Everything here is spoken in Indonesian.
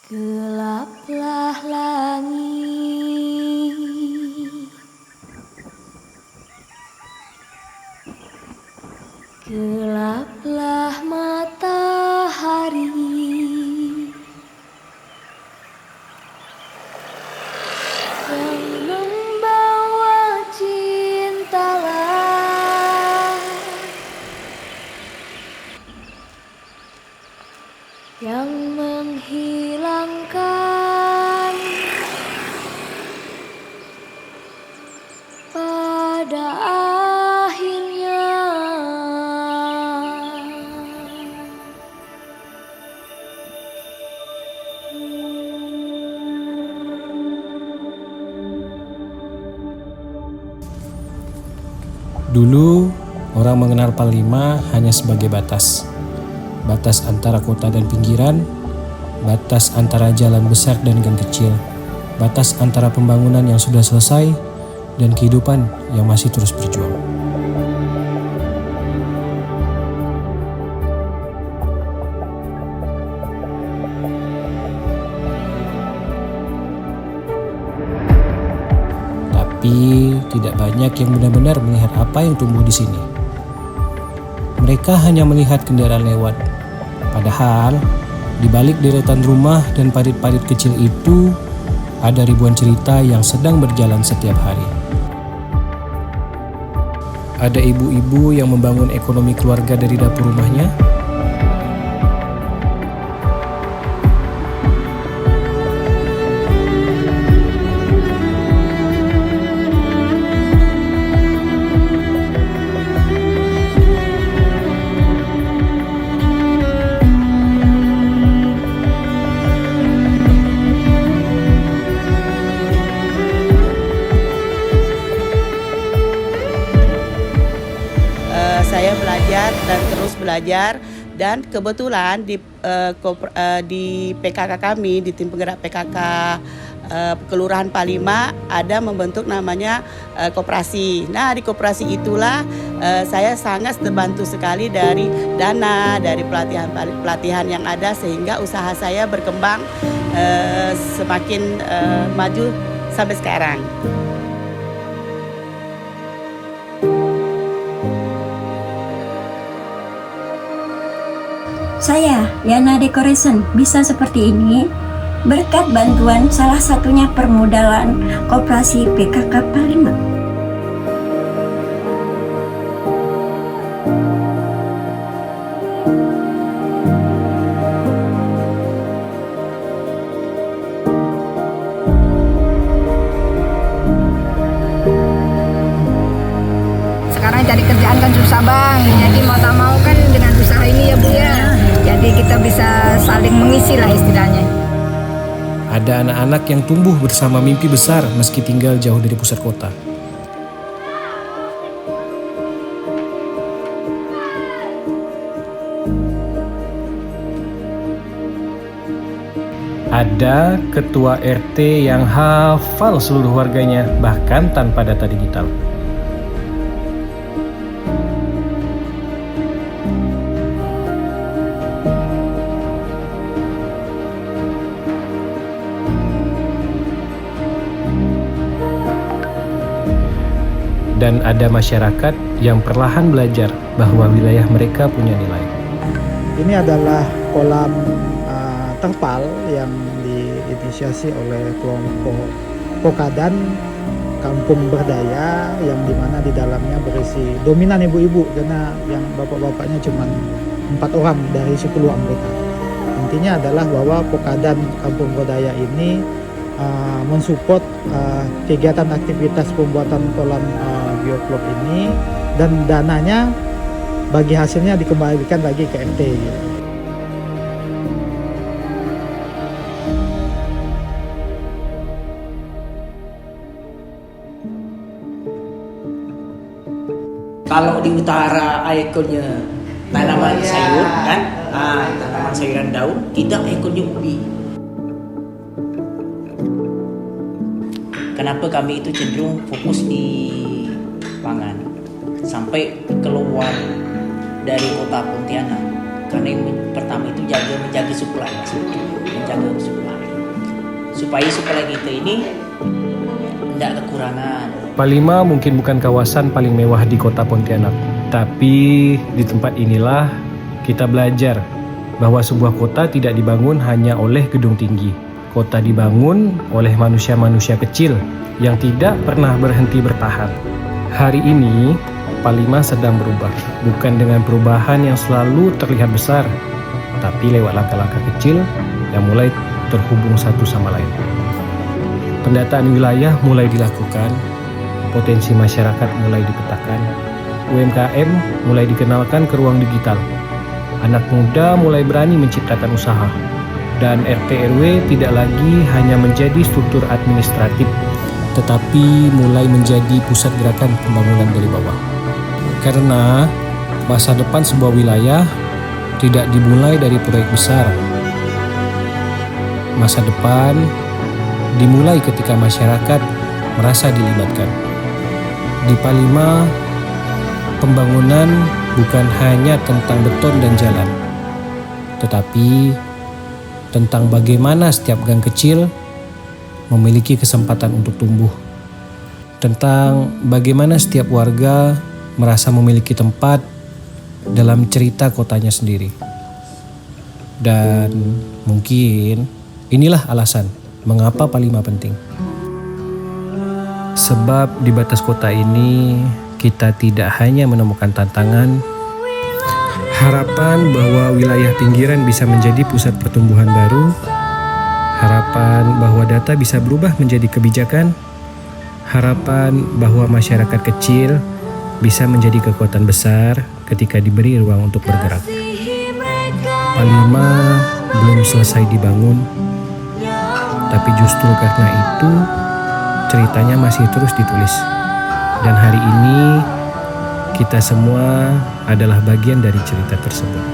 Gelaplah langit, gelaplah matahari, yang membawa cintalah, yang menghilangkan pada akhirnya. Dulu, orang mengenal Panglima hanya sebagai batas. Batas antara kota dan pinggiran, batas antara jalan besar dan gang kecil, batas antara pembangunan yang sudah selesai dan kehidupan yang masih terus berjuang. Tapi tidak banyak yang benar-benar melihat apa yang tumbuh di sini. Mereka hanya melihat kendaraan lewat. Padahal di balik deretan rumah dan parit-parit kecil itu ada ribuan cerita yang sedang berjalan setiap hari. Ada ibu-ibu yang membangun ekonomi keluarga dari dapur rumahnya. Saya belajar dan terus belajar, dan kebetulan di PKK kami, di tim penggerak PKK Kelurahan Palima ada membentuk namanya koperasi. Nah, di koperasi itulah saya sangat terbantu sekali dari dana, dari pelatihan yang ada, sehingga usaha saya berkembang semakin maju sampai sekarang. Saya, Yana Decoration, bisa seperti ini berkat bantuan salah satunya permodalan Koperasi PKK Palima. Sekarang cari kerjaan kan susah bang, jadi mau tak mau kan dengan usaha ini ya Bu ya. Jadi kita bisa saling mengisi lah istilahnya. Ada anak-anak yang tumbuh bersama mimpi besar meski tinggal jauh dari pusat kota. Ada ketua RT yang hafal seluruh warganya, bahkan tanpa data digital. Dan ada masyarakat yang perlahan belajar bahwa wilayah mereka punya nilai. Ini adalah kolam terpal yang diinisiasi oleh kelompok Pokadan Kampung Berdaya, yang dimana di dalamnya berisi dominan ibu-ibu, karena yang bapak-bapaknya cuma 4 orang dari 10 anggota. Intinya adalah bahwa Pokadan Kampung Berdaya ini mensupport kegiatan aktivitas pembuatan kolam bioflok ini, dan dananya bagi hasilnya dikembalikan lagi ke RT. Kalau di utara ikonnya tanaman sayur kan, tanaman sayuran daun, kita ikonnya ubi. Kenapa kami itu cenderung fokus di pangan sampai keluar dari kota Pontianak Karena yang pertama itu menjaga supply, menjaga supply. Supaya supply kita ini tidak kekurangan. Palima mungkin bukan kawasan paling mewah di kota Pontianak, tapi di tempat inilah kita belajar bahwa sebuah kota tidak dibangun hanya oleh gedung tinggi. Kota dibangun oleh manusia-manusia kecil yang tidak pernah berhenti bertahan. Hari ini, Palima sedang berubah, bukan dengan perubahan yang selalu terlihat besar, tapi lewat langkah-langkah kecil yang mulai terhubung satu sama lain. Pendataan wilayah mulai dilakukan, potensi masyarakat mulai dipetakan, UMKM mulai dikenalkan ke ruang digital, anak muda mulai berani menciptakan usaha, dan RT/RW tidak lagi hanya menjadi struktur administratif, tetapi mulai menjadi pusat gerakan pembangunan dari bawah. Karena masa depan sebuah wilayah tidak dimulai dari proyek besar. Masa depan dimulai ketika masyarakat merasa dilibatkan. Di Palima, pembangunan bukan hanya tentang beton dan jalan, tetapi tentang bagaimana setiap gang kecil memiliki kesempatan untuk tumbuh. Tentang bagaimana setiap warga merasa memiliki tempat dalam cerita kotanya sendiri. Dan mungkin inilah alasan mengapa Palima penting. Sebab di batas kota ini kita tidak hanya menemukan tantangan, harapan bahwa wilayah pinggiran bisa menjadi pusat pertumbuhan baru, harapan bahwa data bisa berubah menjadi kebijakan, harapan bahwa masyarakat kecil bisa menjadi kekuatan besar ketika diberi ruang untuk bergerak. Palima belum selesai dibangun, tapi justru karena itu ceritanya masih terus ditulis. Dan hari ini kita semua adalah bagian dari cerita tersebut.